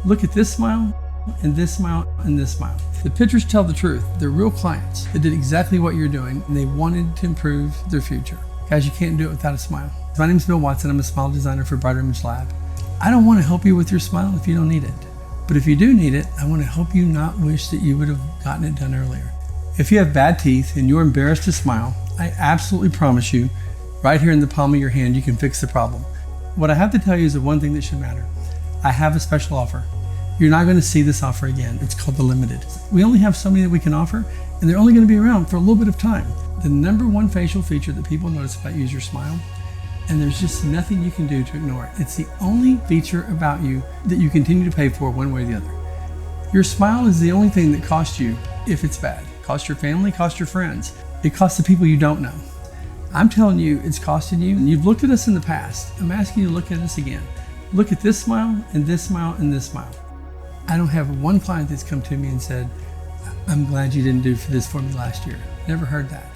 Look at this smile, and this smile, and this smile. The pictures tell the truth. They're real clients that did exactly what you're doing, and they wanted to improve their future. Guys, you can't do it without a smile. My name is Bill Watson. I'm a smile designer for Brighter Image Lab. I don't want to help you with your smile if you don't need it. But if you do need it, I want to help you not wish that you would have gotten it done earlier. If you have bad teeth and you're embarrassed to smile, I absolutely promise you, right here in the palm of your hand, you can fix the problem. What I have to tell you is the one thing that should matter. I have a special offer. You're not going to see this offer again. It's called the Limited. We only have so many that we can offer, and they're only going to be around for a little bit of time. The number one facial feature that people notice about you is your smile, and there's just nothing you can do to ignore it. It's the only feature about you that you continue to pay for one way or the other. Your smile is the only thing that costs you if it's bad. It costs your family, costs your friends. It costs the people you don't know. I'm telling you, it's costing you. You've looked at us in the past. I'm asking you to look at us again. Look at this smile, and this smile, and this smile. I don't have one client that's come to me and said, I'm glad you didn't do this for me last year. Never heard that.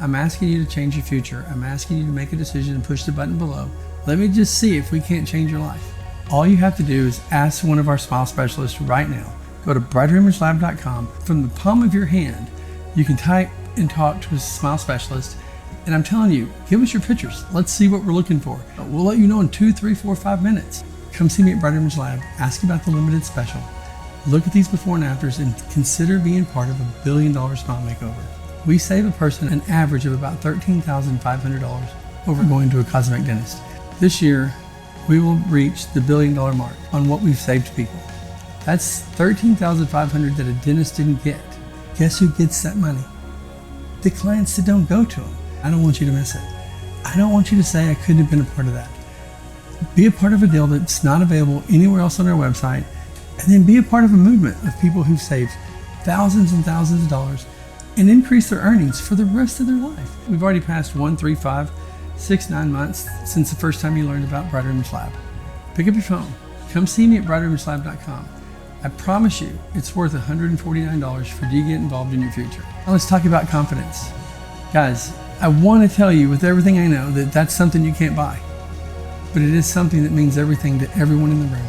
I'm asking you to change your future. I'm asking you to make a decision and push the button below. Let me just see if we can't change your life. All you have to do is ask one of our smile specialists right now. Go to brighterimagelab.com. From the palm of your hand, you can type and talk to a smile specialist. And I'm telling you, give us your pictures. Let's see what we're looking for. We'll let you know in 2, 3, 4, 5 minutes. Come see me at Brighter Image Lab. Ask about the Limited special. Look at these before and afters and consider being part of $1 billion smile makeover. We save a person an average of about $13,500 over going to a cosmetic dentist. This year, we will reach the $1 billion mark on what we've saved people. That's $13,500 that a dentist didn't get. Guess who gets that money? The clients that don't go to them. I don't want you to miss it. I don't want you to say I couldn't have been a part of that. Be a part of a deal that's not available anywhere else on our website, and then be a part of a movement of people who've saved thousands and thousands of dollars and increased their earnings for the rest of their life. We've already passed 1, 3, 5, 6, 9 months since the first time you learned about Brighter Image Lab. Pick up your phone. Come see me at brighterimagelab.com. I promise you, it's worth $149 for you to get involved in your future. Now let's talk about confidence. Guys, I want to tell you with everything I know that that's something you can't buy. But it is something that means everything to everyone in the room.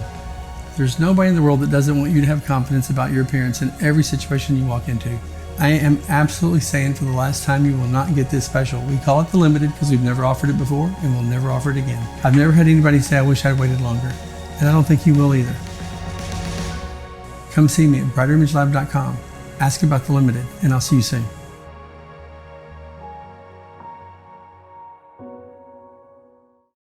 There's nobody in the world that doesn't want you to have confidence about your appearance in every situation you walk into. I am absolutely saying for the last time, you will not get this special. We call it the Limited because we've never offered it before and we'll never offer it again. I've never had anybody say, I wish I'd waited longer. And I don't think you will either. Come see me at brighterimagelab.com. Ask about the Limited, and I'll see you soon.